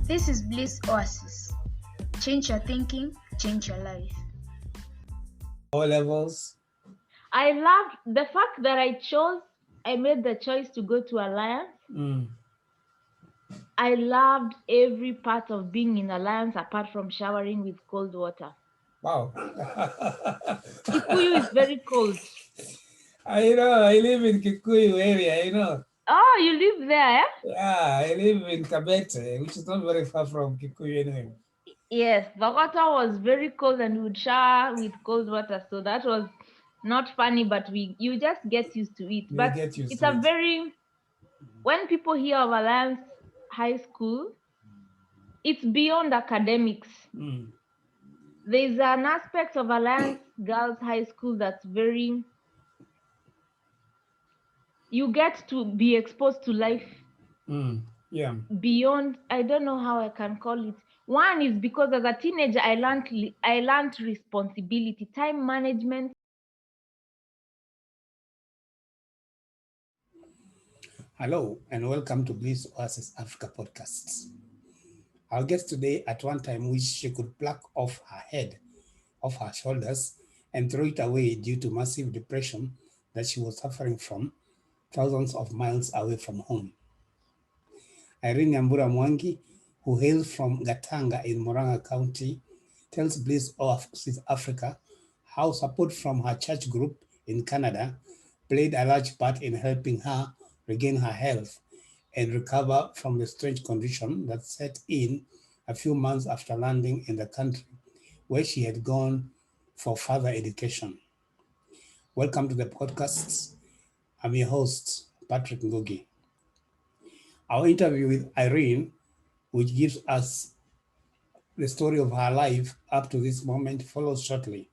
This is BLISS OASIS. Change your thinking, change your life. All levels. I loved the fact that I made the choice to go to Alliance. I loved every part of being in Alliance apart from showering with cold water. Wow. Kikuyu is very cold. I live in Kikuyu area, Oh, you live there, eh? Yeah, I live in Kabete, which is not very far from Kikuyu anyway. Yes, the water was very cold and we would shower with cold water. So that was not funny, but you just get used to it. You But get used it's to a it. when people hear of Alliance High School, it's beyond academics. There's an aspect of Alliance Girls High School that's you get to be exposed to life Yeah. beyond. I don't know how I can call it. One is because as a teenager I learned responsibility, time management. Hello and welcome to BLISS OASIS Africa podcasts. Our guest today at one time wished she could pluck off her head, off her shoulders, and throw it away due to massive depression that she was suffering from thousands of miles away from home. Irene Nyambura, who hails from Gatanga in Muranga County, tells BLISS OASIS Africa how support from her church group in Canada played a large part in helping her regain her health and recover from the strange condition that set in a few months after landing in the country where she had gone for further education. Welcome to the podcast. I'm your host, Patrick Ngugi. Our interview with Irene, which gives us the story of her life up to this moment, follows shortly.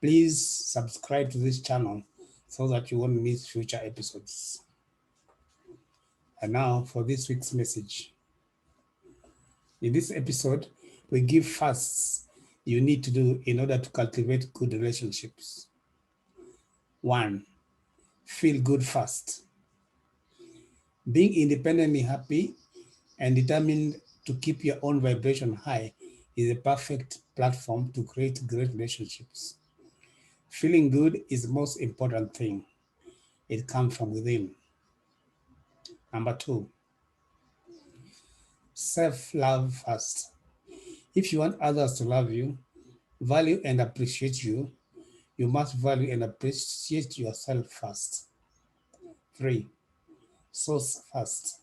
Please subscribe to this channel so that you won't miss future episodes. And now for this week's message. In this episode, we give fasts you need to do in order to cultivate good relationships. 1. Feel good fast. Being independently happy and determined to keep your own vibration high is a perfect platform to create great relationships. Feeling good is the most important thing. It comes from within. Number 2, self-love first. If you want others to love you, value and appreciate you, you must value and appreciate yourself first. 3, source first.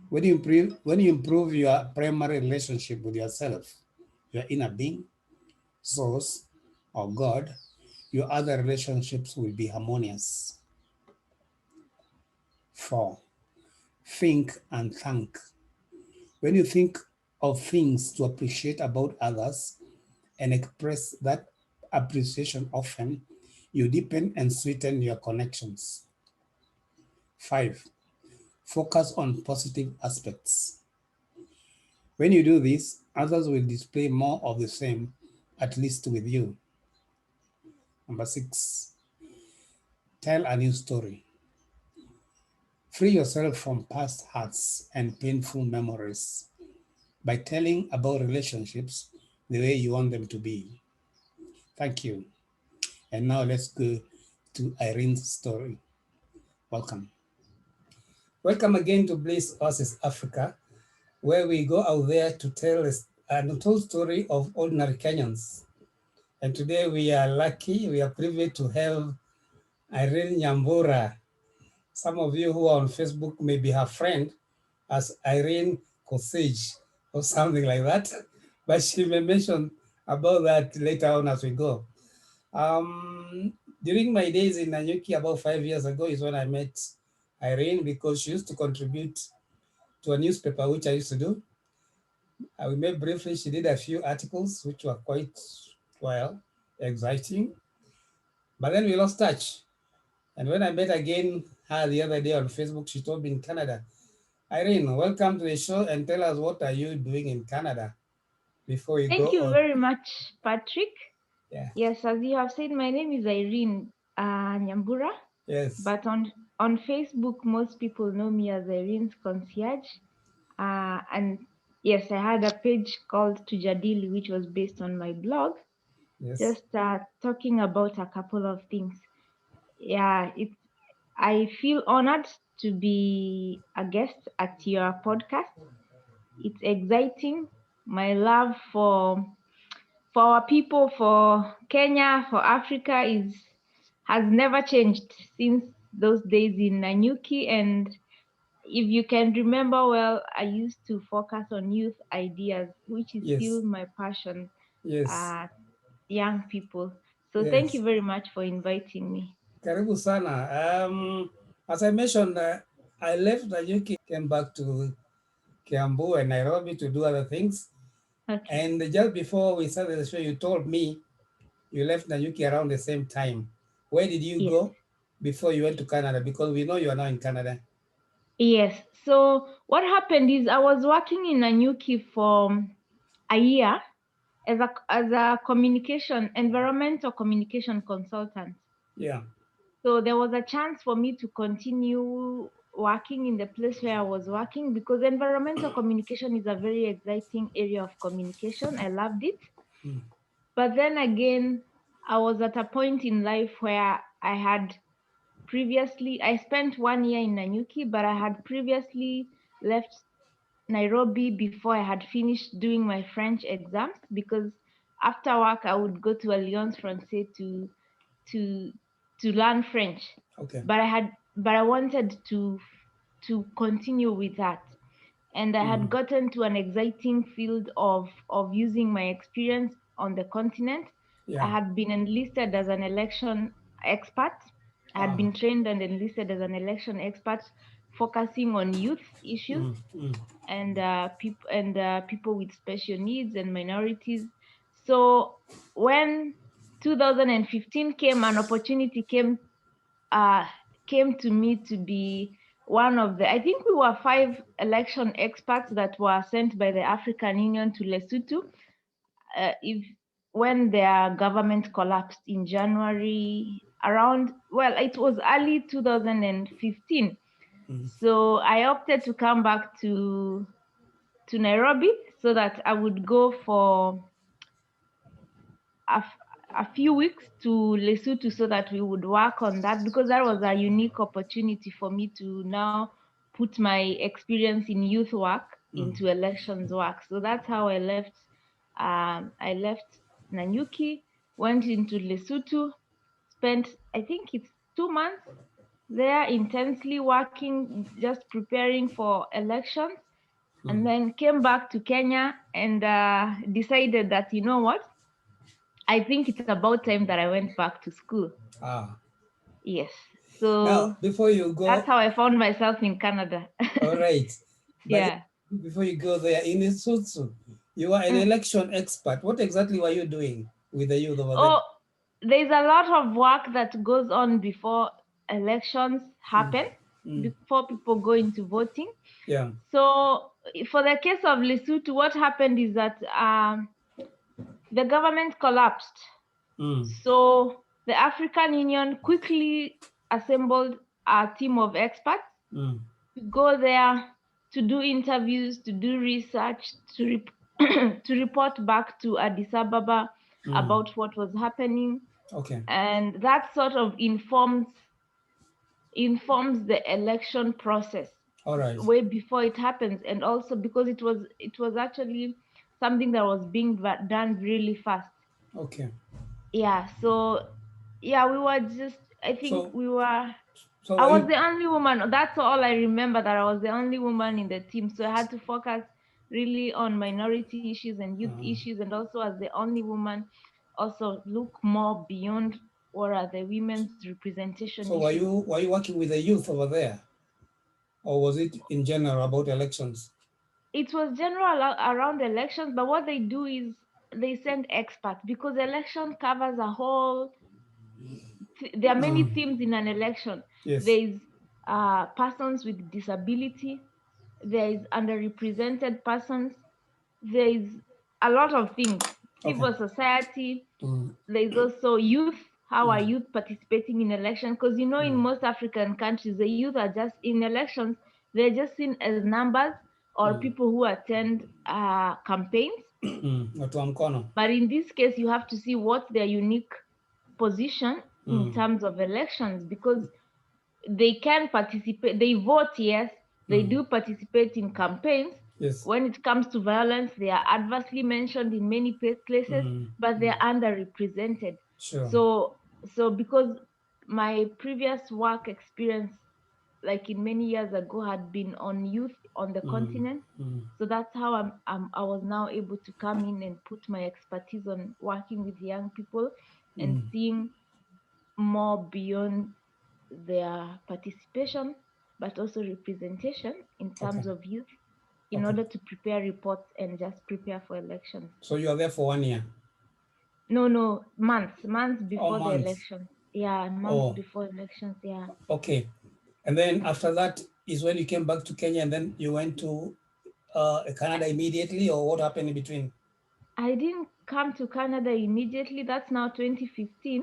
When you improve your primary relationship with yourself, your inner being, source, or God, your other relationships will be harmonious. 4, think and thank. When you think of things to appreciate about others and express that appreciation often, you deepen and sweeten your connections. 5, focus on positive aspects. When you do this, others will display more of the same, at least with you. Number 6, tell a new story. Free yourself from past hurts and painful memories by telling about relationships the way you want them to be. Thank you. And now let's go to Irene's story. Welcome. Welcome again to BLISS OASIS Africa, where we go out there to tell an untold story of ordinary Kenyans. And today we are lucky, we are privileged to have Irene Nyambura. Some of you who are on Facebook may be her friend as Irene Kosage or something like that, but she may mention about that later on as we go. During my days in Nanyuki about 5 years ago is when I met Irene, because she used to contribute to a newspaper, which I used to do. We met briefly, she did a few articles, which were quite, well, exciting. But then we lost touch. And when I met again her the other day on Facebook, she told me in Canada. Irene, welcome to the show and tell us, what are you doing in Canada before we Thank go you on? very much, Patrick. Yeah. Yes, as you have said, my name is Irene Nyambura. Yes. But on Facebook, most people know me as Irene's concierge. And Yes, I had a page called Tujadili, which was based on my blog, Yes. just talking about a couple of things. Yeah, I feel honored to be a guest at your podcast. It's exciting. My love for our people, for Kenya, for Africa has never changed since those days in Nanyuki. And if you can remember well, I used to focus on youth ideas, which is Yes. still my passion, Yes. young people. So thank Yes. you very much for inviting me. Karibu sana. As I mentioned, I left Nanyuki, came back to Kiambu and Nairobi to do other things. Okay. And just before we started the show, you told me you left Nanyuki around the same time. Where did you Yes. go before you went to Canada? Because we know you are now in Canada. Yes. So what happened is I was working in Nanyuki for a year as a environmental communication consultant. Yeah. So there was a chance for me to continue working in the place where I was working, because environmental communication is a very exciting area of communication. I loved it. Mm. But then again, I was at a point in life where I spent 1 year in Nanyuki, but I had previously left Nairobi before I had finished doing my French exams, because after work I would go to Alliance Francaise to learn French. Okay. But I wanted to continue with that. And I had gotten to an exciting field of using my experience on the continent. Yeah. I had been enlisted as an election expert. I had been trained and enlisted as an election expert, focusing on youth issues and people with special needs and minorities. So when 2015 came, an opportunity came to me to be one of I think we were 5 election experts that were sent by the African Union to Lesotho when their government collapsed in January it was early 2015. So I opted to come back to Nairobi so that I would go for a few weeks to Lesotho so that we would work on that, because that was a unique opportunity for me to now put my experience in youth work into elections work. So that's how I left. I left Nanyuki, went into Lesotho, spent I think it's 2 months there intensely working, just preparing for elections, and then came back to Kenya and decided that, you know what, I think it's about time that I went back to school. Yes. So now, before you go, that's how I found myself in Canada. All right. But Yeah. before you go there, in Lesotho, you are an election expert. What exactly were you doing with the youth over there? There's a lot of work that goes on before elections happen, before people go into voting. Yeah. So for the case of Lesotho, what happened is that the government collapsed. So the African Union quickly assembled a team of experts to go there, to do interviews, to do research, to report back to Addis Ababa about what was happening. Okay. And that sort of informs the election process. All right. Way before it happens, and also because it was actually something that was being done really fast. Okay. Yeah. So yeah, we were just, I think we were. So I was the only woman. That's all I remember, that I was the only woman in the team. So I had to focus really on minority issues and youth issues, and also as the only woman, also look more beyond what are the women's representation. So issues. were you working with the youth over there, or was it in general about elections? It was general around elections, but what they do is they send experts, because election covers a whole. There are many themes in an election. Yes. There is persons with disability. There is underrepresented persons. There is a lot of things. Civil society. There is also youth. How are youth participating in election? Because in most African countries, the youth are just in elections. They're just seen as numbers, or people who attend campaigns. But in this case, you have to see what's their unique position in terms of elections, because they can participate, they vote, yes, they do participate in campaigns. Yes. When it comes to violence, they are adversely mentioned in many places, but they're underrepresented. Sure. So because my previous work experience, like in many years ago, had been on youth on the continent. So that's how I was now able to come in and put my expertise on working with young people and seeing more beyond their participation, but also representation in terms of youth, in order to prepare reports and just prepare for elections. So you are there for 1 year? No, months before the months. election. Yeah, months before elections, yeah. Okay. And then after that is when you came back to Kenya, and then you went to Canada immediately, or what happened in between? I didn't come to Canada immediately. That's now 2015.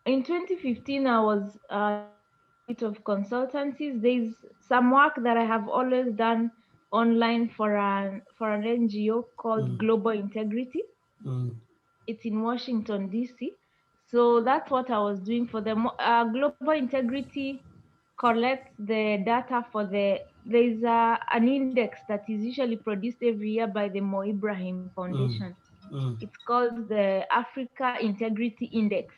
In 2015, I was bit of consultancies. There's some work that I have always done online for an NGO called Global Integrity. It's in Washington, DC. So that's what I was doing for them. Global Integrity collects the data for there's an index that is usually produced every year by the Mo Ibrahim Foundation. It's called the Africa Integrity Index.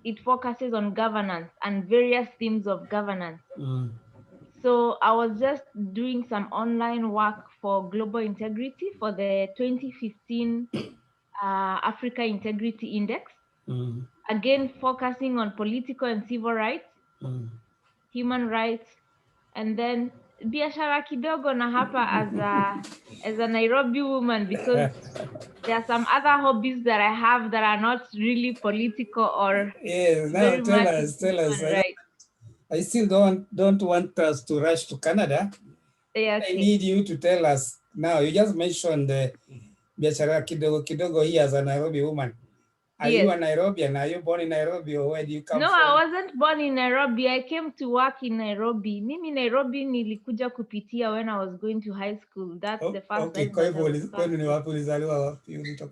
It focuses on governance and various themes of governance. So I was just doing some online work for Global Integrity for the 2015 Africa Integrity Index. Again, focusing on political and civil rights, human rights, and then biashara kidogo na hapa as a Nairobi woman, because there are some other hobbies that I have that are not really political or now tell us. Right. I still don't want us to rush to Canada. Yeah, okay. I need you to tell us now. You just mentioned the biashara kidogo here as a Nairobi woman. Are you a Nairobian? Are you born in Nairobi, or where do you come from? No, I wasn't born in Nairobi. I came to work in Nairobi. Mimi Nairobi nilikuja kupitia when I was going to high school. That's the first time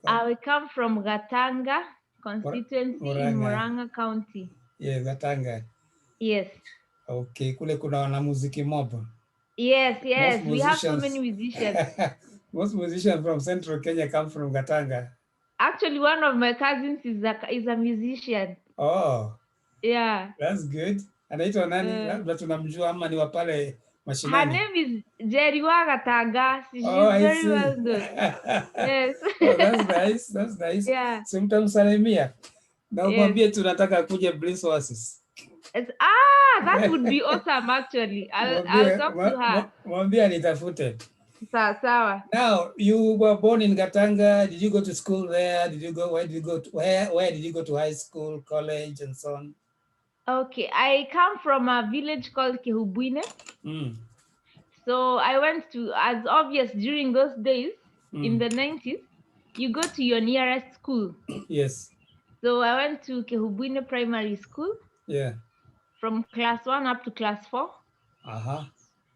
I come from Gatanga constituency in Muranga County. Yeah, Gatanga. Yes. Okay, kule kuna wanamuziki mob. Yes, we have so many musicians. Most musicians from Central Kenya come from Gatanga. Actually, one of my cousins is a musician. Oh. Yeah. That's good. Anaitwa nani? Labda tunamjua ama ni wa pale mashinani. Her name is Jerry Gatanga. She's very well good. Yes. Oh, that's nice. That's nice. Yeah. So mtamsalimia. Na umwambie tunataka kuja BLISS OASIS. That would be awesome actually. I'll talk to her. Mwambie nitafute. Sawa. Now, you were born in Gatanga. Did you go to school there? Where did you go to high school, college, and so on? Okay, I come from a village called Kehubwine. So I went to, as obvious during those days, in the 90s, you go to your nearest school. Yes. So I went to Kehubwine Primary School. Yeah. From class 1 up to class 4.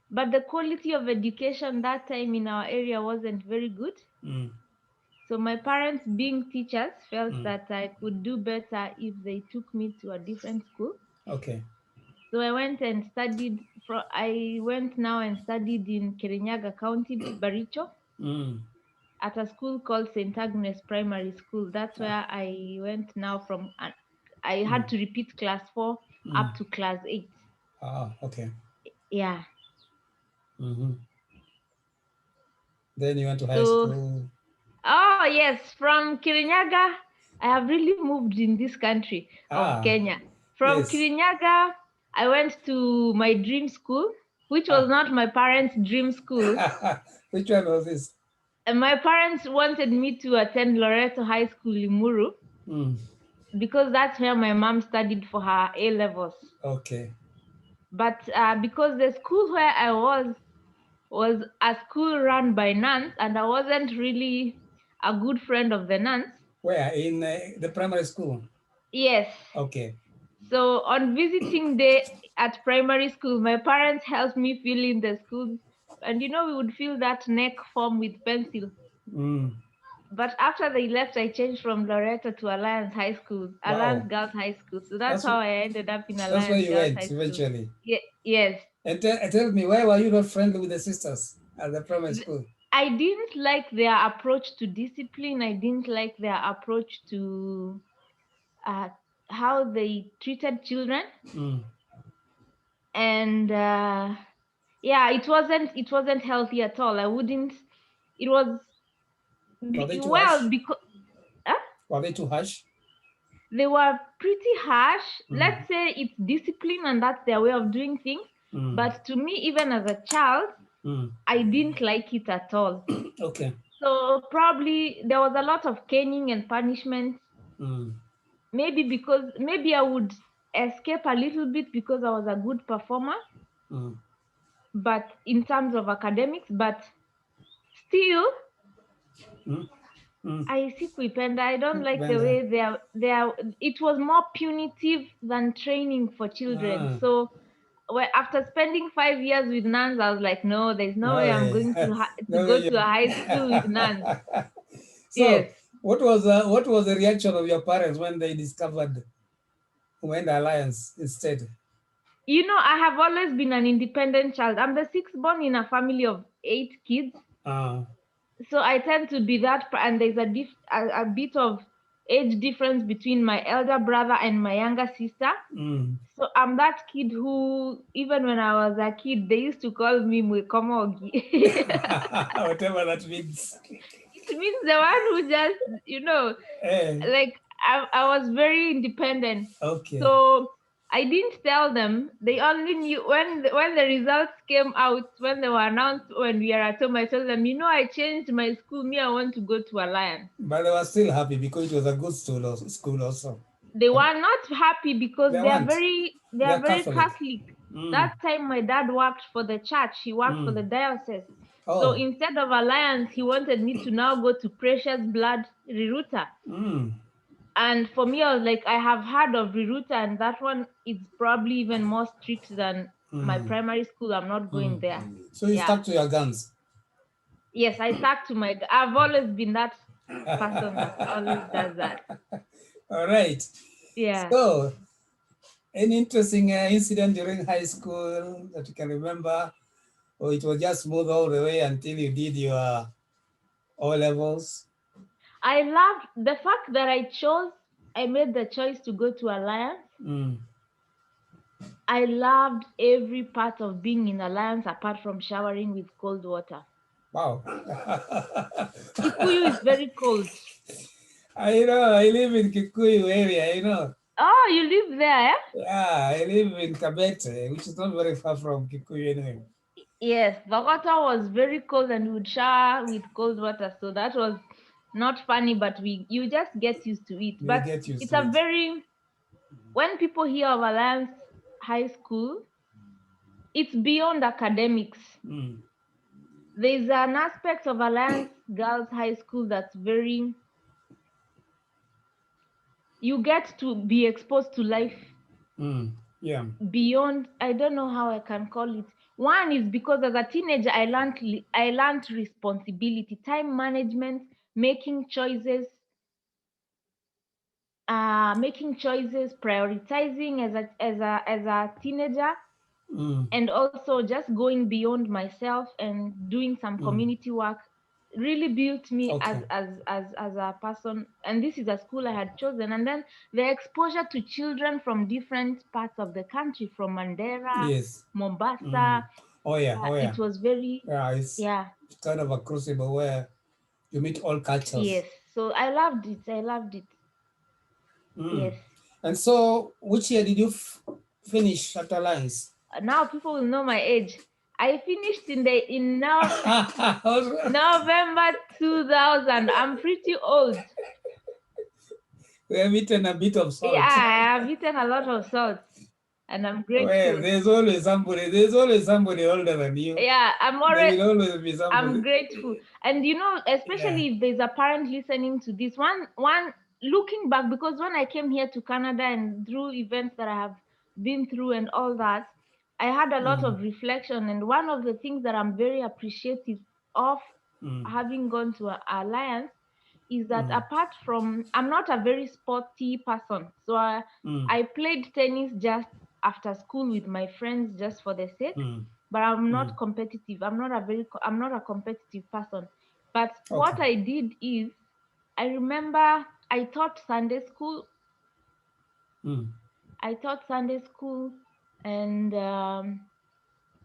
But the quality of education that time in our area wasn't very good. So my parents, being teachers, felt that I could do better if they took me to a different school. Okay. So I went and studied. I went now and studied in Muranga County, Baricho, at a school called St. Agnes Primary School. That's where I went now from. I had to repeat class 4 up to class 8. Okay. Yeah. Then you went to high school. Oh yes, from Kirinyaga, I have really moved in this country of Kenya. From Kirinyaga, I went to my dream school, which was not my parents' dream school. Which one was this? And my parents wanted me to attend Loreto High School in Muru, because that's where my mom studied for her A-levels. Okay. But because the school where I was a school run by nuns, and I wasn't really a good friend of the nuns. Where? In the primary school? Yes. Okay. So on visiting day at primary school, my parents helped me fill in the school's and we would fill that neck form with pencil. But after they left, I changed from Loreto to Alliance High School, Alliance Wow. Girls High School. So that's That's how I ended up in that's where Alliance you Girls went High School. eventually. Yes. And tell me, why were you not friendly with the sisters at the primary school? I didn't like their approach to discipline. I didn't like their approach to how they treated children. And yeah, it wasn't healthy at all. I wouldn't. It was Were they too harsh? because Were they too harsh? they were pretty harsh. Let's say it's discipline and that's their way of doing things. But to me, even as a child, I didn't like it at all. Okay. So probably there was a lot of caning and punishment. Maybe I would escape a little bit because I was a good performer. But in terms of academics, but still, I see Kuipenda. I don't like the way they are. It was more punitive than training for children. So after spending 5 years with nuns, I was like, no, there's no way I'm going to go to a high school with nuns. So, yes. What was the reaction of your parents when they discovered when the Alliance instead? I have always been an independent child. I'm the sixth born in a family of 8 kids. So I tend to be that, and there's a bit of age difference between my elder brother and my younger sister. So I'm that kid who, even when I was a kid, they used to call me Mwikomogi. Whatever that means. It means the one who just, like I was very independent. Okay. So I didn't tell them. They only knew when the results came out, when they were announced, when we are at home. I told them, I changed my school. I want to go to Alliance. But they were still happy because it was a good school also. They were not happy because they are very Catholic. That time my dad worked for the church. He worked for the diocese. So instead of Alliance, he wanted me to now go to Precious Blood Riruta. And for me, I was like, I have heard of Riruta, and that one is probably even more strict than my primary school. I'm not going there. So you stuck to your guns? Yes, I stuck to my. I've always been that person that always does that. All right. Yeah. So, any interesting incident during high school that you can remember, or it was just smooth all the way until you did your O-levels? I loved the fact that I made the choice to go to Alliance. I loved every part of being in Alliance apart from showering with cold water. Wow. Kikuyu is very cold. I live in Kikuyu area, Oh, you live there, eh? Yeah, I live in Kabete, which is not very far from Kikuyu anyway. Yes, the water was very cold and we would shower with cold water. So that was not funny, but you just get used to it. But it's a very, when people hear of Alliance High School, it's beyond academics. There's an aspect of Alliance Girls High School that's very, you get to be exposed to life. Yeah. Beyond, I don't know how I can call it. One is because as a teenager, I learned responsibility, time management, making choices, prioritizing as a teenager, and also just going beyond myself and doing some community work really built me as a person. And this is a school I had chosen. And then the exposure to children from different parts of the country, from Mandera, Mombasa. It was very it's kind of a crucible where you meet all cultures. Yes, so I loved it. Yes. And so, which year did you finish at Alliance? Now people will know my age. I finished in November 2000. I'm pretty old. We have eaten a bit of salt. Yeah, I have eaten a lot of salt, and I'm grateful. Well, there's always somebody older than you. Yeah, There will always be somebody. I'm grateful, and especially if there's a parent listening to this one. Looking back, because when I came here to Canada and through events that I have been through and all that, I had a lot of reflection, and one of the things that I'm very appreciative of having gone to an alliance is that apart from, I'm not a very sporty person, so I played tennis just after school with my friends just for the sake, but I'm not competitive. I'm not a competitive person. But what I did is, I remember I taught Sunday school. I taught Sunday school, and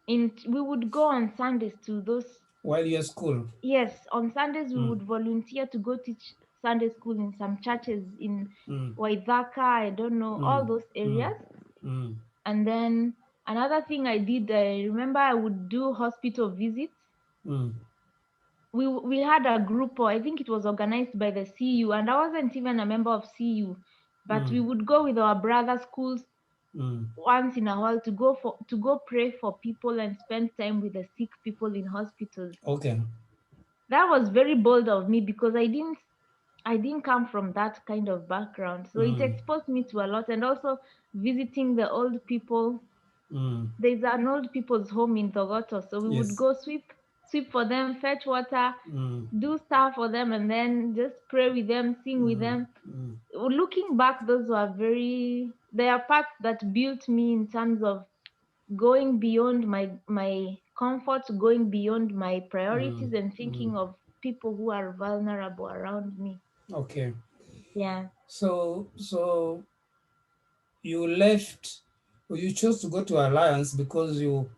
we would go on Sundays to those. While you're at school? Yes, on Sundays we would volunteer to go teach Sunday school in some churches in Waithaka, I don't know, all those areas. And then another thing I did, I remember I would do hospital visits. We had a group, or I think it was organized by the CU, and I wasn't even a member of CU, but we would go with our brother schools once in a while to go pray for people and spend time with the sick people in hospitals. Okay. That was very bold of me because I didn't come from that kind of background. So it exposed me to a lot, and also visiting the old people. There's an old people's home in Thogoto, so we would go sweep for them, fetch water, do stuff for them, and then just pray with them, sing with them. Looking back, those were they are parts that built me in terms of going beyond my comfort, going beyond my priorities, and thinking of people who are vulnerable around me. Okay. Yeah. So you chose to go to Alliance because you're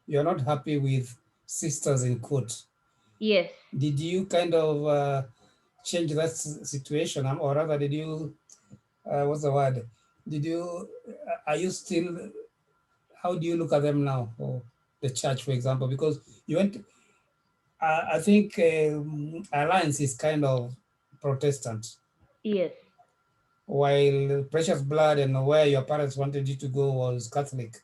not happy with sisters in court. Yes. Did you kind of change that situation, or rather, did you? What's the word? Are you still? How do you look at them now, or the church, for example? Because you went. I think Alliance is kind of Protestant. Yes. While Precious Blood and where your parents wanted you to go was Catholic.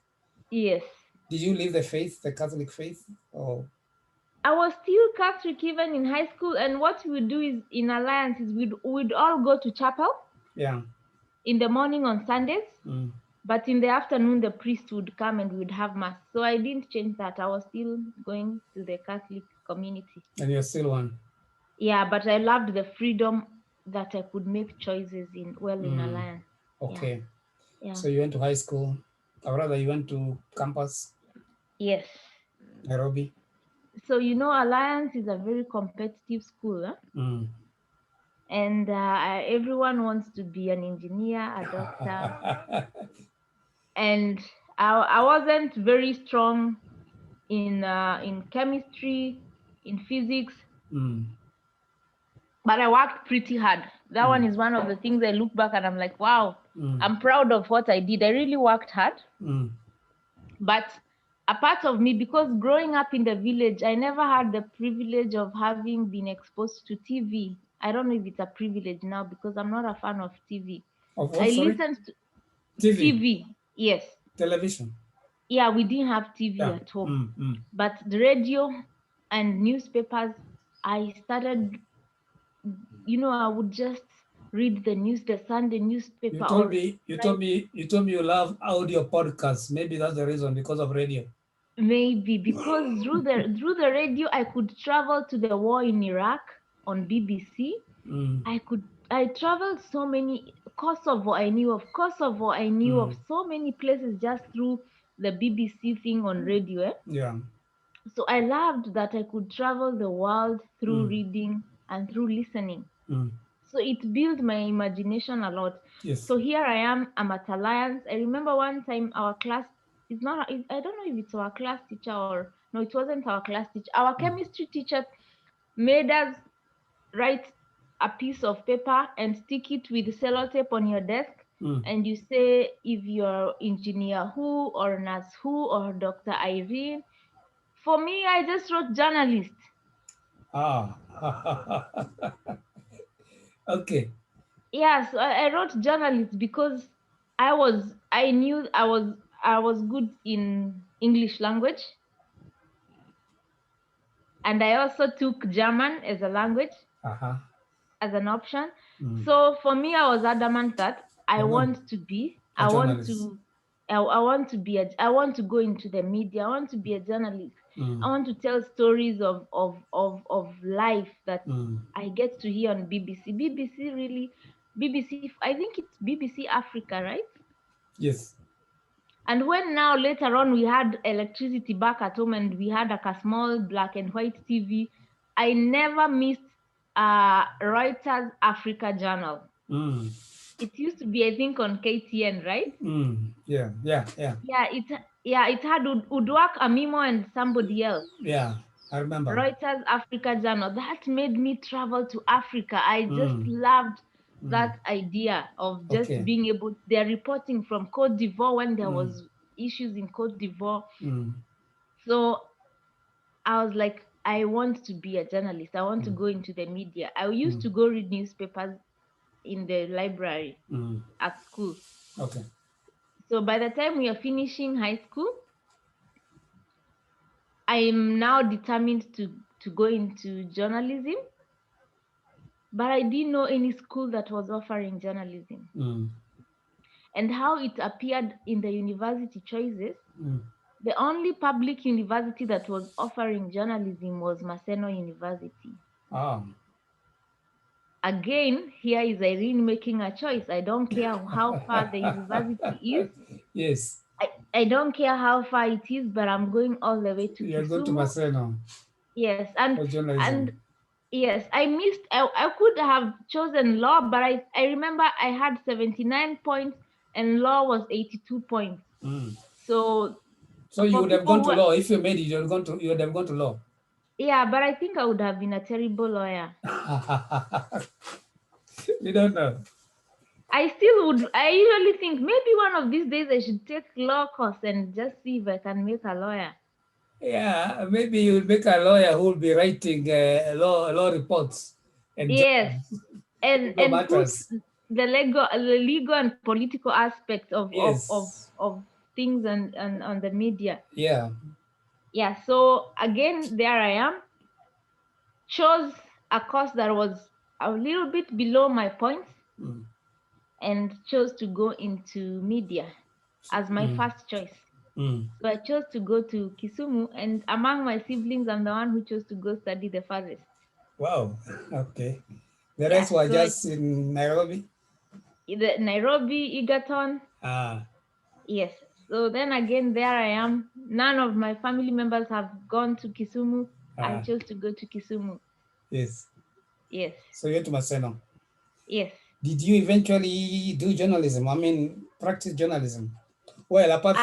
Yes. Did you leave the Catholic faith, or? I was still Catholic even in high school, and what we would do is in Alliance is we'd all go to chapel. Yeah. In the morning on Sundays, but in the afternoon the priest would come and we'd have mass. So I didn't change that. I was still going to the Catholic community. And you're still one. Yeah, but I loved the freedom that I could make choices in Alliance. Okay. Yeah. So you went to high school, or rather you went to campus? Yes. Nairobi? So Alliance is a very competitive school. Huh? And everyone wants to be an engineer, a doctor. And I wasn't very strong in chemistry, in physics, but I worked pretty hard. That one is one of the things I look back and I'm like, wow, I'm proud of what I did. I really worked hard. But a part of me, because growing up in the village, I never had the privilege of having been exposed to TV. I don't know if it's a privilege now because I'm not a fan of TV. Of what, sorry? Listened to TV. Yes. Television. Yeah, we didn't have TV at home. But the radio and newspapers, I started, I would just read the news, the Sunday newspaper. You told me you love audio podcasts. Maybe that's the reason, because of radio. Maybe because through the radio I could travel to the war in Iraq on BBC. I traveled so many. Kosovo I knew of so many places just through the BBC thing on radio. Yeah. So I loved that I could travel the world through reading and through listening. So it built my imagination a lot. Yes. So here I am, I'm at Alliance. I remember one time our class, I don't know if it's our class teacher or, no, it wasn't our class teacher. Our chemistry teacher made us write a piece of paper and stick it with sellotape on your desk. And you say if you're engineer who, or nurse who, or Dr. Irene. For me, I just wrote journalist. Okay. Yeah, so I wrote journalist because I knew I was good in English language. And I also took German as a language as an option. So for me, I was adamant that I want to I want to go into the media. I want to be a journalist. I want to tell stories of life that I get to hear on BBC. BBC, I think it's BBC Africa, right? Yes. And when now later on we had electricity back at home and we had like a small black and white TV, I never missed Reuters Africa Journal. It used to be, I think, on KTN, right? Yeah. It had Udwak Amimo and somebody else. Yeah, I remember. Reuters Africa Journal. That made me travel to Africa. I just loved that idea of just being able. They're reporting from Cote d'Ivoire when there was issues in Cote d'Ivoire. So I was like, I want to be a journalist. I want to go into the media. I used to go read newspapers in the library at school. Okay. So by the time we are finishing high school, I am now determined to go into journalism, but I didn't know any school that was offering journalism. And how it appeared in the university choices, the only public university that was offering journalism was Maseno University. Again, here is Irene making a choice. I don't care how far the university is. Yes. I don't care how far it is, but I'm going all the way to You're Kisumu. going to Maseno. Yes, and yes, I could have chosen law, but I remember I had 79 points and law was 82 points. So you would have gone to law if you made it. You would have gone to law. Yeah, but I think I would have been a terrible lawyer. We don't know. I still would. I usually think maybe one of these days I should take law course and just see if I can make a lawyer. Yeah, maybe you will make a lawyer who will be writing law reports. And yes, and put the legal and political aspect of things and on the media. Yeah. Yeah. So again, there I am. Chose a course that was a little bit below my points, and chose to go into media as my first choice. So I chose to go to Kisumu, and among my siblings, I'm the one who chose to go study the farthest. Wow. Okay. The rest were just in Nairobi? Nairobi, Egerton. Yes. So then again, there I am. None of my family members have gone to Kisumu. I chose to go to Kisumu. Yes. Yes. So you went to Maseno? Yes. Did you eventually do journalism? I mean, practice journalism? Well, apart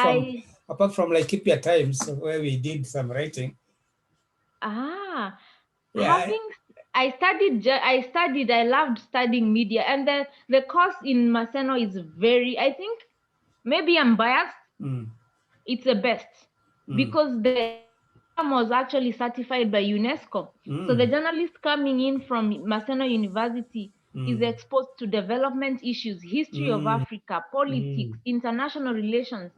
from like Keep Your Times, where we did some writing. I loved studying media, and the course in Maseno is I think maybe I'm biased. It's the best because the program was actually certified by UNESCO. So the journalist coming in from Maseno University is exposed to development issues, history of Africa, politics, international relations,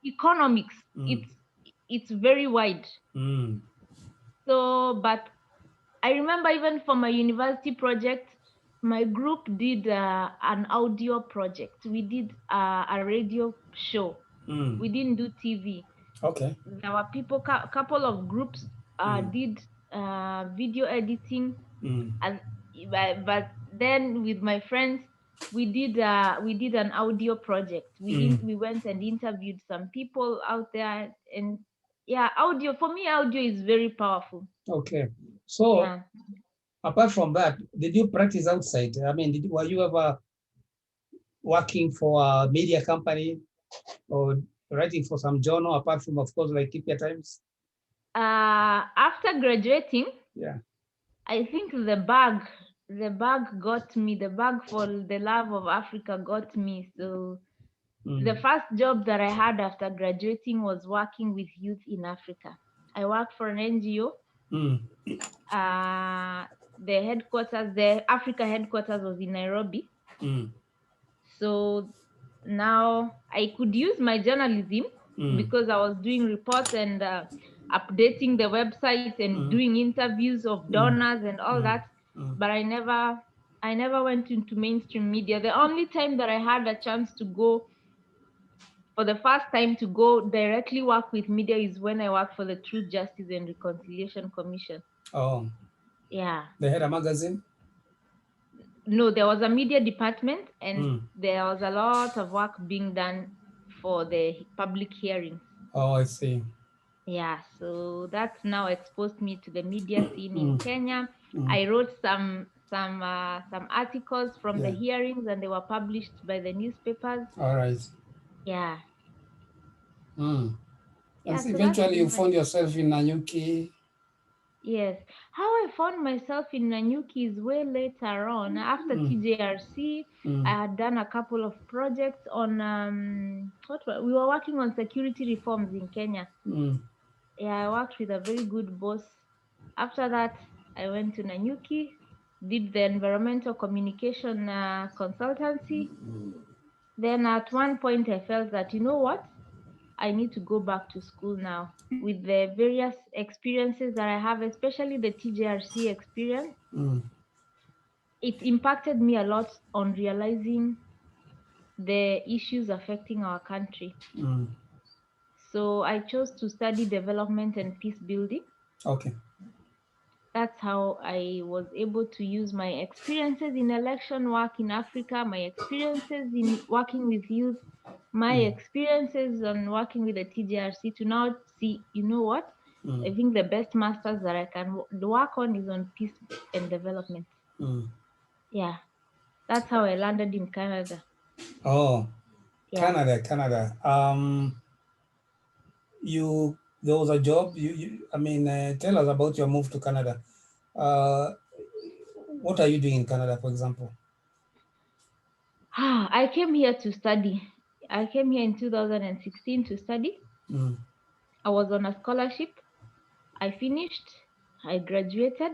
economics. It's very wide. So, but I remember even for my university project, my group did an audio project. We did a radio show. We didn't do TV. Okay. There were couple of groups did video editing, but then with my friends, we did an audio project. We went and interviewed some people out there, and audio is very powerful. Okay, so apart from that, did you practice outside? I mean, were you ever working for a media company or writing for some journal, apart from, of course, like Keep Your Times? After graduating, I think the bug got me. The bug for the love of Africa got me. So the first job that I had after graduating was working with youth in Africa. I worked for an NGO. The Africa headquarters was in Nairobi. So now I could use my journalism because I was doing reports and updating the website and doing interviews of donors and all that. But I never went into mainstream media. The only time that I had a chance to go for the first time to go directly work with media is when I worked for the Truth, Justice and Reconciliation Commission. Oh. Yeah. They had a magazine? No, there was a media department, and there was a lot of work being done for the public hearings. Oh, I see. Yeah, so that's now exposed me to the media scene in Kenya. I wrote some articles from the hearings, and they were published by the newspapers. All right. Yeah. And Yeah, so so that's eventually you my... found yourself in Nanyuki. Yes. How I found myself in Nanyuki is way later on. After TJRC, I had done a couple of projects on we were working on security reforms in Kenya. Yeah, I worked with a very good boss. After that, I went to Nanyuki, did the environmental communication consultancy. Then at one point I felt that, you know what, I need to go back to school now. With the various experiences that I have, especially the TJRC experience, it impacted me a lot on realizing the issues affecting our country. So I chose to study development and peace building. Okay. That's how I was able to use my experiences in election work in Africa, my experiences in working with youth, my experiences on working with the TJRC to now see, you know what? I think the best masters that I can work on is on peace and development. Yeah, that's how I landed in Canada. Oh, Yeah. Canada. There was a job. Tell us about your move to Canada. What are you doing in Canada, for example? I came here to study. I came here in 2016 to study. I was on a scholarship. I finished. I graduated.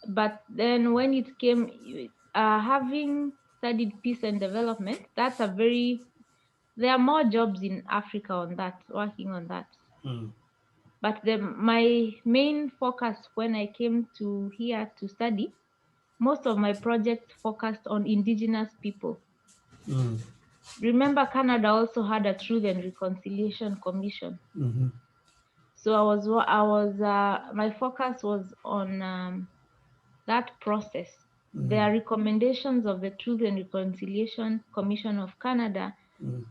But then when it came, having studied peace and development, there are more jobs in Africa on that, working on that. But my main focus when I came to here to study, most of my projects focused on indigenous people. Remember, Canada also had a Truth and Reconciliation Commission. So my focus was on that process. There are recommendations of the Truth and Reconciliation Commission of Canada,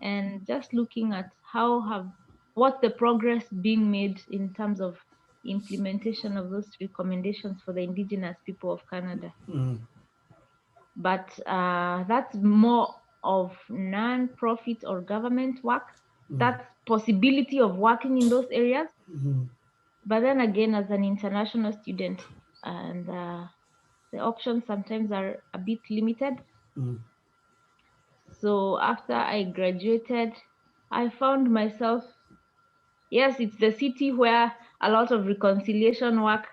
and just looking at what's the progress being made in terms of implementation of those recommendations for the indigenous people of Canada. But that's more of non-profit or government work. That's possibility of working in those areas. But then again, as an international student, and the options sometimes are a bit limited. So after I graduated, I found myself, yes, it's the city where a lot of reconciliation work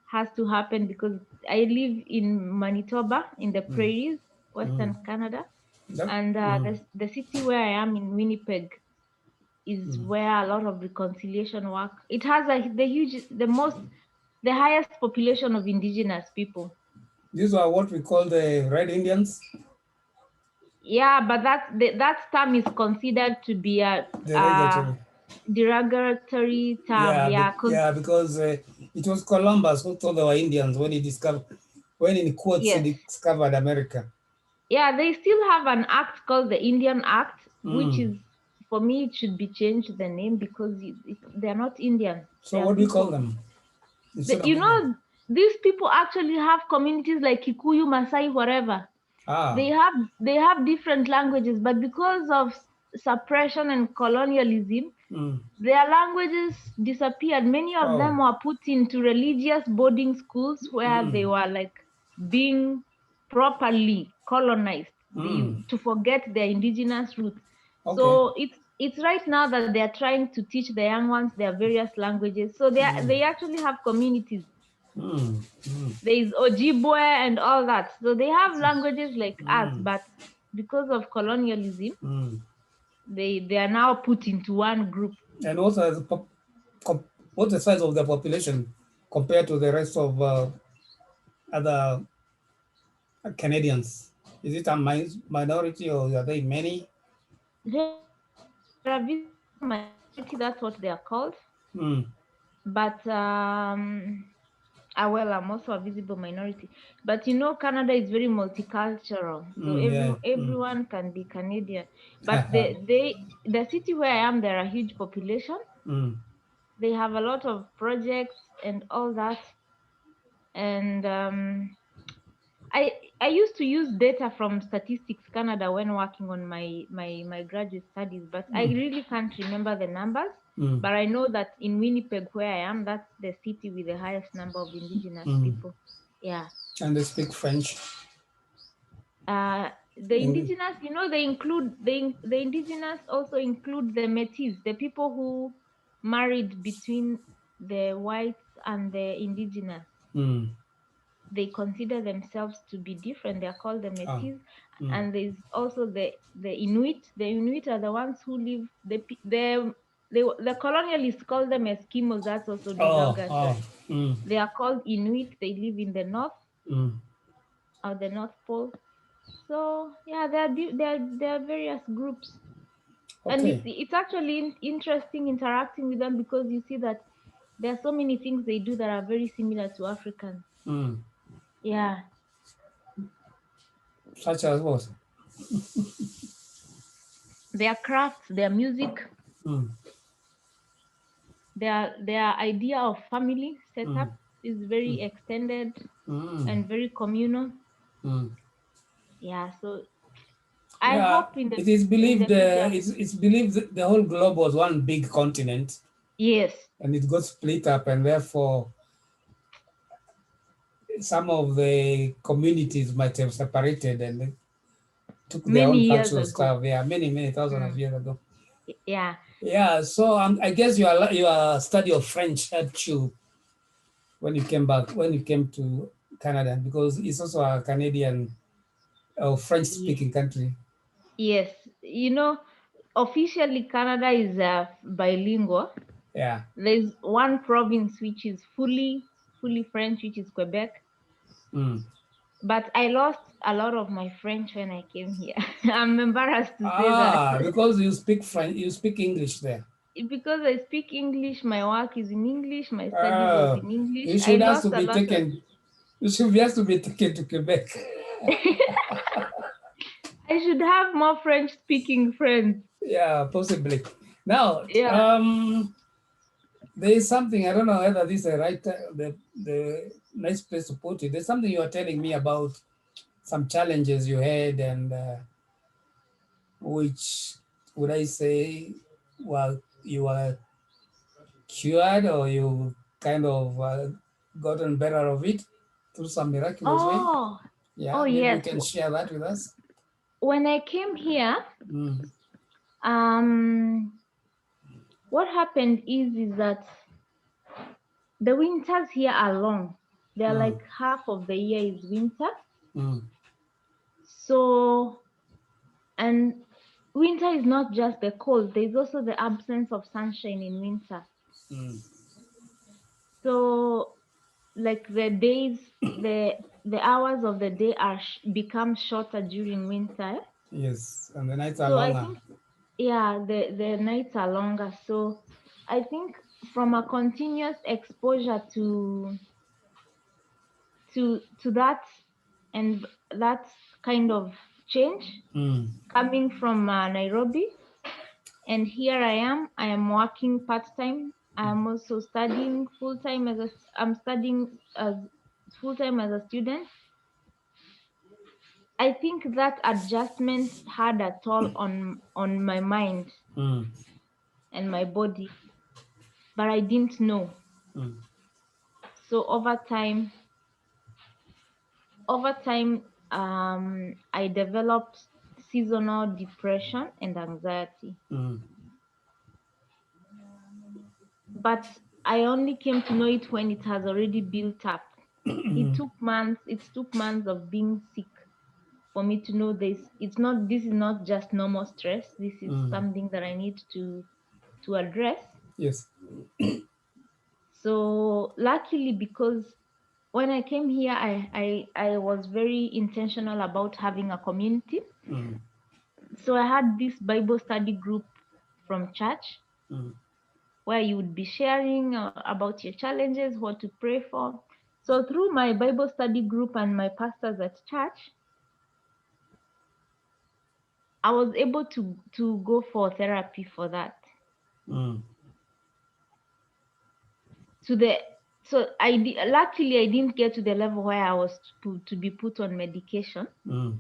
has to happen, because I live in Manitoba in the prairies, Western Canada. And the city where I am in Winnipeg is where a lot of reconciliation work. It has the highest population of indigenous people. These are what we call the Red Indians? Yeah, but that term is considered to be a derogatory term. Because it was Columbus who thought they were Indians when he discovered America. Yeah, they still have an act called the Indian Act, which is, for me, it should be changed the name, because they're not Indians. So what do you call them? These people actually have communities like Kikuyu, Masai, whatever. They have different languages, but because of suppression and colonialism, their languages disappeared. Many of them were put into religious boarding schools where they were like being properly colonized to forget their indigenous roots. So it's right now that they are trying to teach the young ones their various languages. So they actually have communities. There is Ojibwe and all that. So they have languages like us, but because of colonialism, they are now put into one group. And also, what's the size of the population compared to the rest of other Canadians? Is it a minority, or are they many? are visible minority, that's what they are called. Mm. But well, I'm also a visible minority. But Canada is very multicultural, so Yeah. everyone can be Canadian. But the city where I am, there are huge population. Mm. They have a lot of projects and all that. And I used to use data from Statistics Canada when working on my graduate studies, but I really can't remember the numbers. Mm. But I know that in Winnipeg, where I am, that's the city with the highest number of Indigenous people. Yeah. And they speak French. The Indigenous, they include the Indigenous also include the Métis, the people who married between the whites and the Indigenous. Mm. They consider themselves to be different. They are called the Métis. Mm. And there's also the Inuit. The Inuit are the ones who live the colonialists call them Eskimos. That's also derogatory. They are called Inuit. They live in the north or the North Pole. So yeah, there are various groups, and it's actually interesting interacting with them because you see that there are so many things they do that are very similar to Africans. Yeah. Such as what? Their crafts, their music, their idea of family setup is very extended and very communal. Yeah, so I hope in the it is believed future. it's believed that the whole globe was one big continent. Yes. And it got split up, and therefore some of the communities might have separated and took their own cultural stuff. Yeah, many thousands of years ago. Yeah. Yeah. So I guess your study of French helped you when you came to Canada, because it's also a Canadian or French-speaking country. Yes, officially Canada is bilingual. Yeah. There's one province which is fully French, which is Quebec. But I lost a lot of my French when I came here. I'm embarrassed to say that. Because you speak French, you speak English there. Because I speak English, my work is in English, my studies was in English. You should have to be taken. You should have to be taken to Quebec. I should have more French-speaking friends. Yeah, possibly. Now, there is something, I don't know whether this is the nice place to put it. There's something you are telling me about some challenges you had, and which would I say, well, you were cured, or you kind of gotten better of it through some miraculous way? Yeah, maybe yes. You can share that with us. When I came here, what happened is that the winters here are long. They're like half of the year is winter. So, and winter is not just the cold, there's also the absence of sunshine in winter. So, like the days, the hours of the day become shorter during winter. Yes, and the nights are longer. I think, yeah, the nights are longer. So I think from a continuous exposure to that and that kind of change, coming from Nairobi, and here I am working part-time. I'm also studying full-time I'm studying as full-time as a student. I think that adjustment had a toll on my mind and my body, but I didn't know. So over time, I developed seasonal depression and anxiety. But I only came to know it when it has already built up. It took months of being sick for me to know this. This is not just normal stress. This is something that I need to address. Yes. So luckily, because when I came here, I was very intentional about having a community. So I had this Bible study group from church, Mm. where you would be sharing about your challenges, what to pray for. So through my Bible study group and my pastors at church, I was able to go for therapy for that. Mm. Luckily I didn't get to the level where I was to be put on medication. Mm.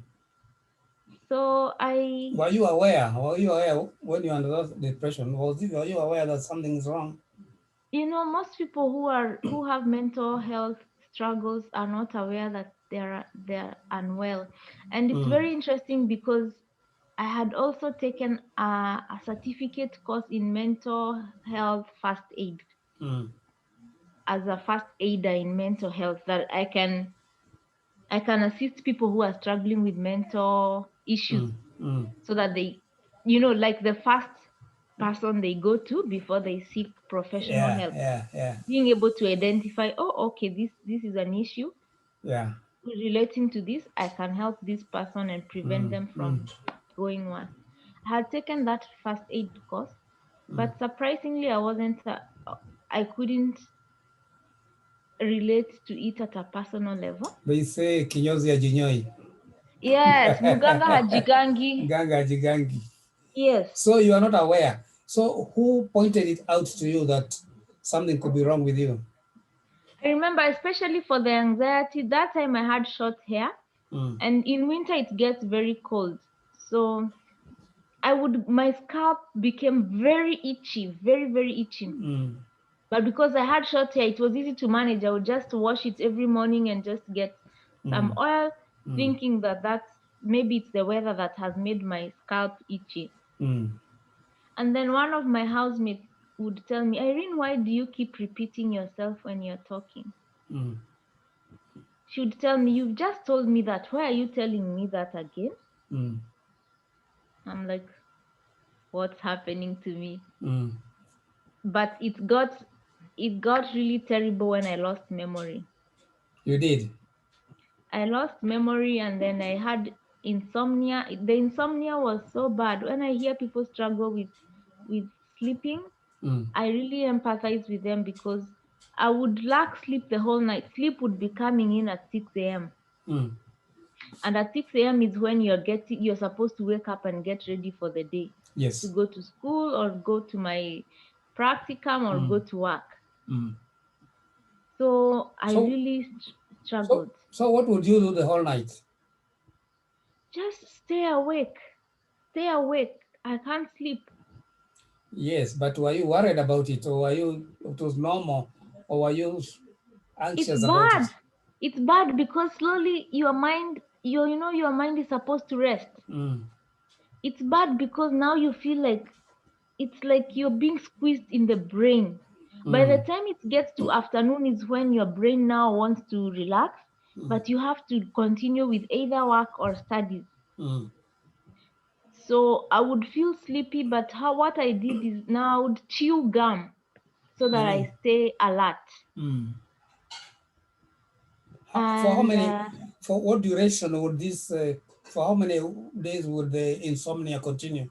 So Were you aware? Were you aware when you underwent depression? Were you aware that something is wrong? Most people who have mental health struggles are not aware that they're unwell, and it's very interesting because I had also taken a certificate course in mental health first aid as a first aider in mental health, that I can assist people who are struggling with mental issues, so that they, like the first person they go to before they seek professional help. Yeah. Being able to identify, oh, okay, this is an issue. Yeah. Relating to this, I can help this person and prevent them from going worse. I had taken that first aid course, but surprisingly, I couldn't relate to it at a personal level. They say kinyozi ya jinyoi. Yes, muganga hajigangi. Ganga hajigangi. Yes. So you are not aware. So who pointed it out to you that something could be wrong with you? I remember, especially for the anxiety, that time I had short hair, and in winter it gets very cold. So my scalp became very itchy, very, very itchy. But because I had short hair, it was easy to manage. I would just wash it every morning and just get some oil, thinking that maybe it's the weather that has made my scalp itchy. And then one of my housemates would tell me, Irene, why do you keep repeating yourself when you're talking? She would tell me, you've just told me that. Why are you telling me that again? I'm like, what's happening to me? But it got really terrible when I lost memory. You did? I lost memory, and then I had insomnia. The insomnia was so bad. When I hear people struggle with sleeping, I really empathize with them, because I would lack sleep the whole night. Sleep would be coming in at 6 a.m. And at 6 a.m. is when you're supposed to wake up and get ready for the day. Yes. To go to school or go to my practicum or go to work. So I really struggled. So what would you do the whole night? Just stay awake. Stay awake. I can't sleep. Yes, but were you worried about it, or it was normal, or were you anxious about it? It's bad because slowly your mind is supposed to rest. It's bad because now you feel like it's like you're being squeezed in the brain. By the time it gets to afternoon is when your brain now wants to relax, but you have to continue with either work or studies. So I would feel sleepy, but what I did is now I would chew gum so that I stay alert. For what duration would this, for how many days would the insomnia continue?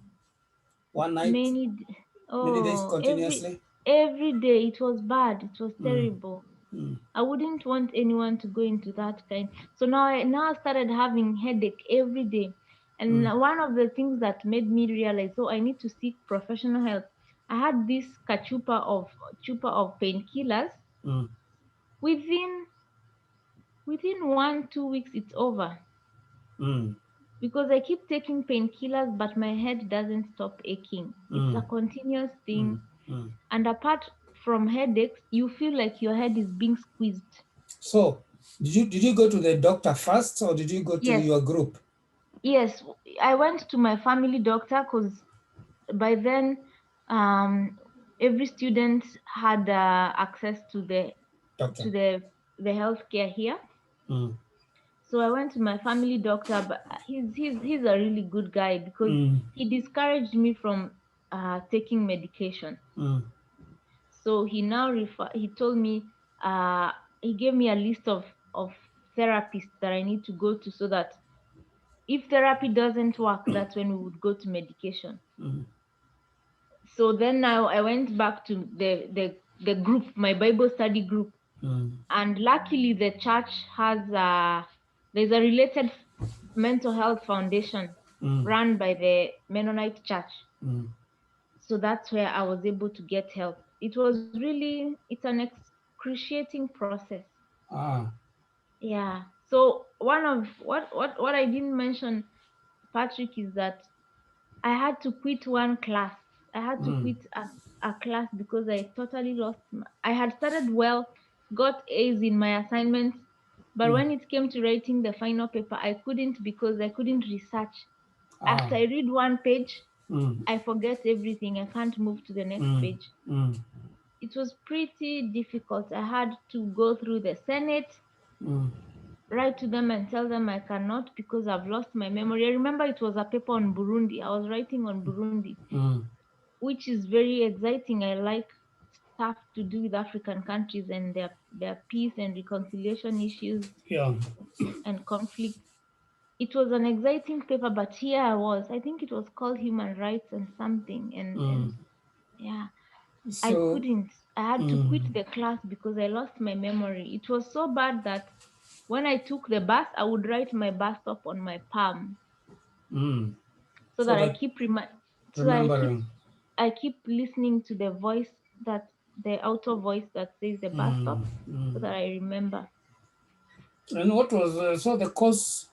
One night? Many days continuously? Every day. It was bad. It was terrible. I wouldn't want anyone to go into that kind. So now I started having headache every day. And one of the things that made me realize, I need to seek professional help. I had this chupa of painkillers. Within 1-2 weeks, it's over. Because I keep taking painkillers, but my head doesn't stop aching. It's a continuous thing. And apart from headaches, you feel like your head is being squeezed. So, did you go to the doctor first, or did you go to your group? Yes, I went to my family doctor, because by then every student had access to the doctor, to the healthcare here. So I went to my family doctor, but he's a really good guy, because he discouraged me from taking medication. So he now he told me, he gave me a list of therapists that I need to go to, so that if therapy doesn't work, that's when we would go to medication. So then now I went back to the group, my Bible study group. And luckily the church has there's a related mental health foundation run by the Mennonite church. So that's where I was able to get help. It was really, it's an excruciating process. Yeah. So one of what I didn't mention, Patrick, is that I had to quit one class. I had to quit a class because I totally lost. I had started well, got A's in my assignments, but when it came to writing the final paper, I couldn't because I couldn't research. After I read one page, I forget everything. I can't move to the next page. It was pretty difficult. I had to go through the Senate, write to them and tell them I cannot because I've lost my memory. I remember it was a paper on Burundi. I was writing on Burundi, which is very exciting. I like stuff to do with African countries and their peace and reconciliation issues and conflict. It was an exciting paper, but here I think it was called Human Rights and something. And yeah, So, I had to quit the class because I lost my memory. It was so bad that when I took the bus, I would write my bus stop on my palm, so that I keep remembering. I keep listening to the voice, that the outer voice that says the bus stop, so that I remember. And what was so the cause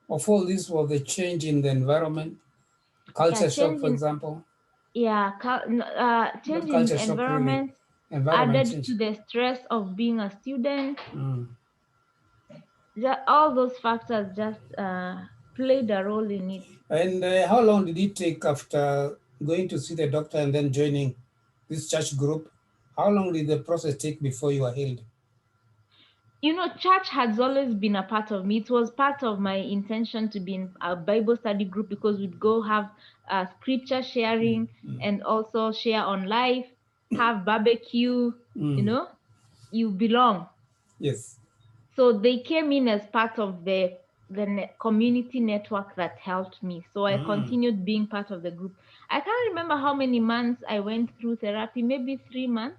of all this was the change in the environment, culture shock, for example? Yeah, change in environment, really. Added change to the stress of being a student. All those factors just played a role in it. And how long did it take after going to see the doctor and then joining this church group? How long did the process take before you were healed? You know, church has always been a part of me. It was part of my intention to be in a Bible study group because we'd go have scripture sharing and also share on life, have barbecue, you know, you belong. Yes. So they came in as part of the community network that helped me. So I continued being part of the group. I can't remember how many months I went through therapy, maybe 3 months.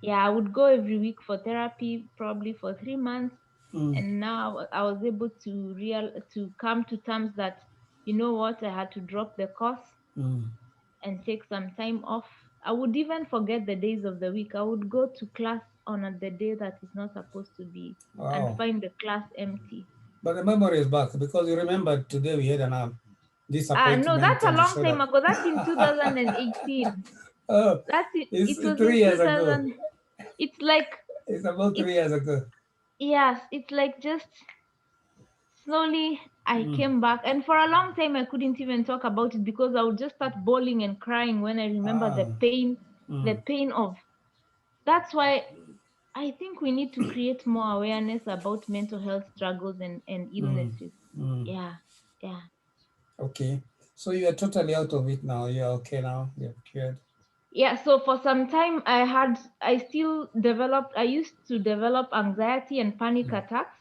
Yeah, I would go every week for therapy, probably for 3 months. And now I was able to come to terms that, you know what, I had to drop the course and take some time off. I would even forget the days of the week. I would go to class on the day that is not supposed to be and find the class empty. But the memory is back because you remember today we had an disappointment. No, that's a long time ago. That's in 2018. It was 3 years ago. It's like it's about 3 years ago. Yes, it's like just slowly I came back, and for a long time I couldn't even talk about it because I would just start bawling and crying when I remember the pain of. That's why I think we need to create more awareness about mental health struggles and illnesses. Yeah. Okay, so you are totally out of it now. You're okay now. You're cured. Yeah, so for some time I used to develop anxiety and panic attacks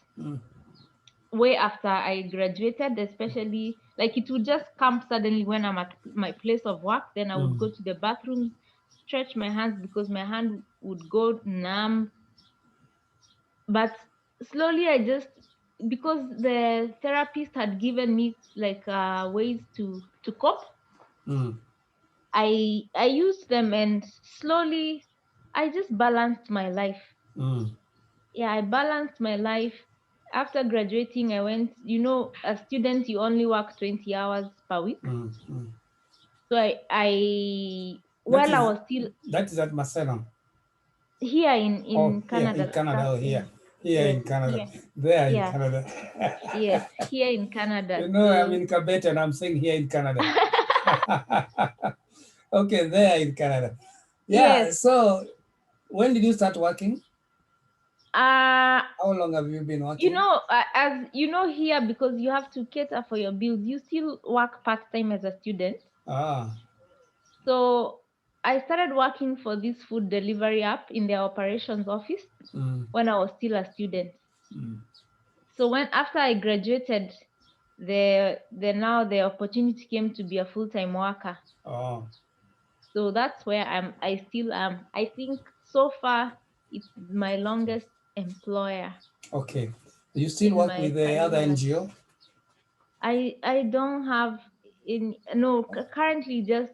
way after I graduated, especially like it would just come suddenly when I'm at my place of work. Then I would go to the bathroom, stretch my hands because my hand would go numb. But slowly because the therapist had given me like ways to cope, I used them, and slowly I just balanced my life. Yeah, I balanced my life. After graduating, I went, as a student, you only work 20 hours per week. So I was still... That is at Maseno? Here in Canada. In Canada, here in Canada. Here. There in Canada. Yes, here in Canada. I'm in Quebec and I'm saying here in Canada. Okay, there in Canada. Yeah, yes. So when did you start working? How long have you been working? As you know, here, because you have to cater for your bills, you still work part-time as a student. So I started working for this food delivery app in their operations office when I was still a student. So after I graduated, the opportunity came to be a full-time worker. So that's where I still am. I think so far it's my longest employer Okay. Do you still in work my with the other career. NGO? I don't have in no currently, just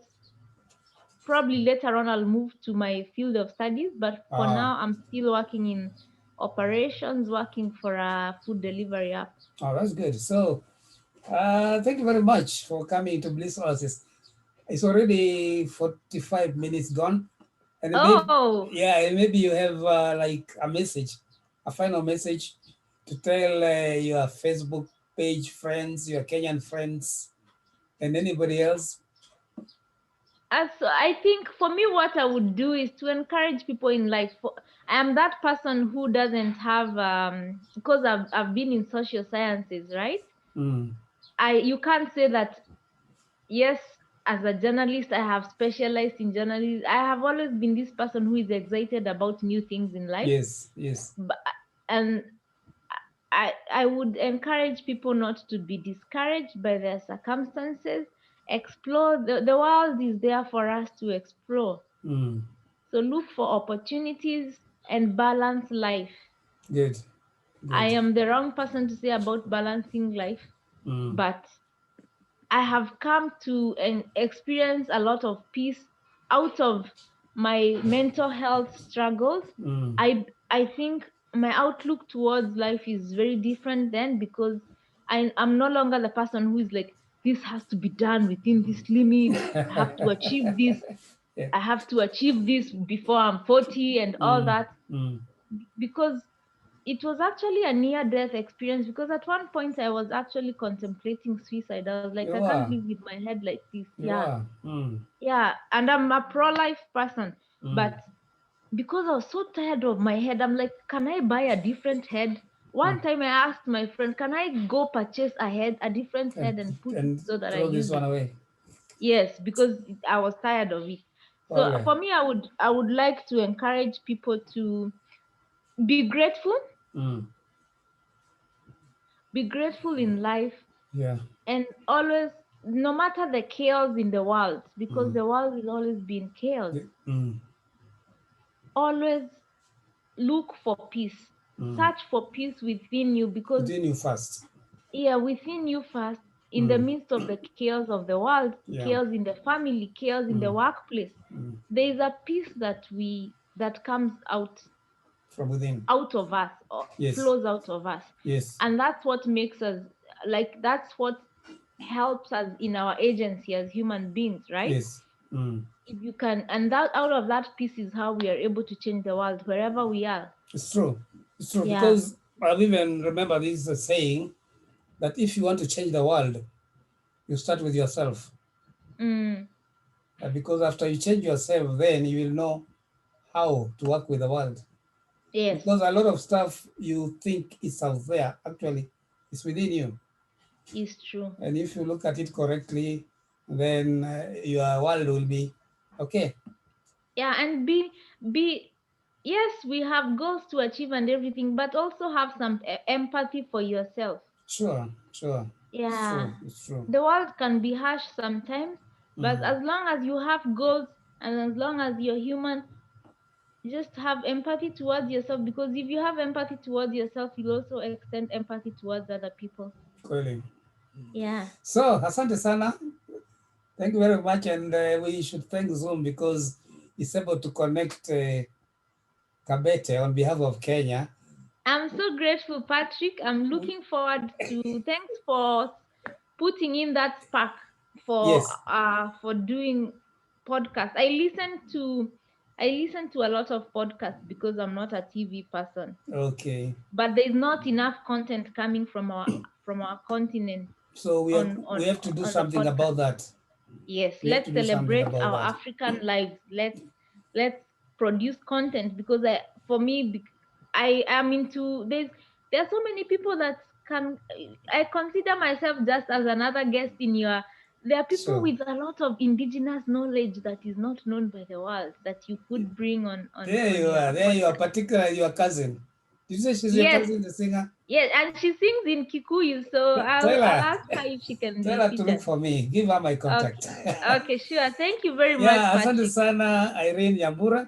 probably later on I'll move to my field of studies, but for Ah, now I'm still working in operations, working for a food delivery app. oh, that's good. So, thank you very much for coming to Bliss Oasis. It's already 45 minutes gone. And maybe, Oh, yeah, and maybe you have like a message, a final message to tell your Facebook page friends, your Kenyan friends, and anybody else. so I think for me, what I would do is to encourage people in life. I am that person who doesn't have because I've been in social sciences, right? Mm. You can't say that yes, as a journalist, I have specialized in journalism. I have always been this person who is excited about new things in life. Yes, yes. But, and I would encourage people not to be discouraged by their circumstances. Explore the world is there for us to explore. Mm. So look for opportunities and balance life. Good, I good. am the wrong person to say about balancing life, Mm. but I have come to experience a lot of peace out of my mental health struggles. Mm. I think my outlook towards life is very different then, because I'm no longer the person who is like, this has to be done within this limit. I have to achieve this. Yeah. I have to achieve this before I'm 40 and all Mm. that, Mm. because it was actually a near death experience, because at one point I was actually contemplating suicide. I was like, I You can't are, live with my head like this. you are. Mm. Yeah, and I'm a pro-life person, Mm. but because I was so tired of my head, I'm like, can I buy a different head? One Mm. time I asked my friend, can I go purchase a different And, head and put it and so that I throw this use one it? away. Yes, because I was tired of it. So Okay. for me, I would like to encourage people to be grateful, Mm. in life, Yeah. and always, no matter the chaos in the world, because Mm. the world will always be in chaos, Mm. always look for peace. Mm. Search for peace within you, because Within you first. yeah, within you first, in the Mm. midst of the chaos of the world, Yeah. chaos in the family, chaos in the Mm. workplace, Mm. there is a peace that comes From within. out of us, or Yes. flows out of us. Yes. And that's what makes us, like, that's what helps us in our agency as human beings, right? Yes. Mm. If you can, and that out of that peace is how we are able to change the world wherever we are. It's true. It's true Yeah. because I even remember this saying that if you want to change the world, you start with yourself. Mm, Because after you change yourself, then you will know how to work with the world. yes, Because a lot of stuff you think is out there, actually, it's within you. it's true. And if you look at it correctly, then your world will be okay. Yeah, and be yes, we have goals to achieve and everything, but also have some empathy for yourself. Sure, sure. It's Yeah, true. It's true. the world can be harsh sometimes, but Mm. as long as you have goals and as long as you're human, just have empathy towards yourself, because if you have empathy towards yourself, you'll also extend empathy towards other people. Clearly. Yeah. So, asante sana. Thank you very much. And we should thank Zoom because it's able to connect Kabete on behalf of Kenya. I'm so grateful, Patrick. I'm looking forward to, thanks for putting in that spark Yes. for doing podcasts. I listen to a lot of podcasts because I'm not a TV person. Okay. But there's not enough content coming from our continent So we on have to do on the something podcast. about that. Yes, We have to let's do something celebrate about our that. African lives. Let's produce content, because for me, I am into there are so many people that can I consider myself just as another guest in your. There are people So with a lot of indigenous knowledge that is not known by the world that you could bring on there you your are. There you are, podcast. particularly your cousin. Did you say she's your Yes. cousin, the singer? Yes, and she sings in Kikuyu, so I'll ask her if she can Tell be her to look featured. for me. Give her my contact. Okay, sure. Thank you very much, Yeah, asante Patrick. sana Irene Nyambura,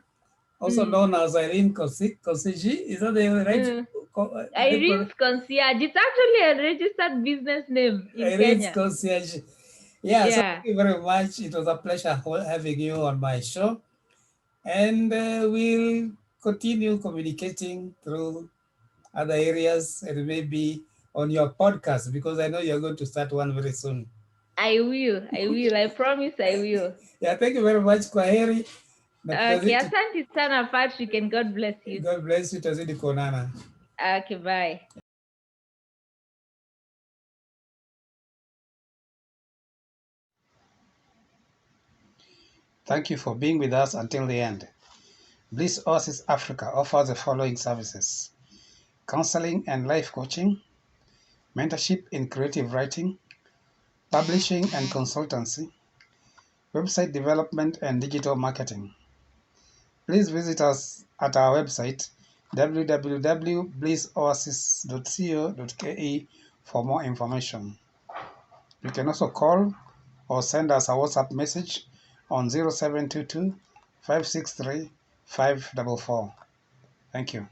also known as Irene Kosiji. Is that the right? Irene's Concierge. It's actually a registered business name in Irene's Kenya. Concierge. Yeah, so Yeah. thank you very much. It was a pleasure having you on my show. And we'll continue communicating through other areas and maybe on your podcast, because I know you're going to start one very soon. I will. I promise I will. Yeah, thank you very much. Kwaheri. Okay, asante sana Patrick, and God bless you. God bless you. Tazidi kuonana. Okay, bye. Thank you for being with us until the end. BLISS OASIS Africa offers the following services: counseling and life coaching, mentorship in creative writing, publishing and consultancy, website development and digital marketing. Please visit us at our website www.blissoasis.co.ke for more information. You can also call or send us a WhatsApp message on 0722 563 544. Thank you.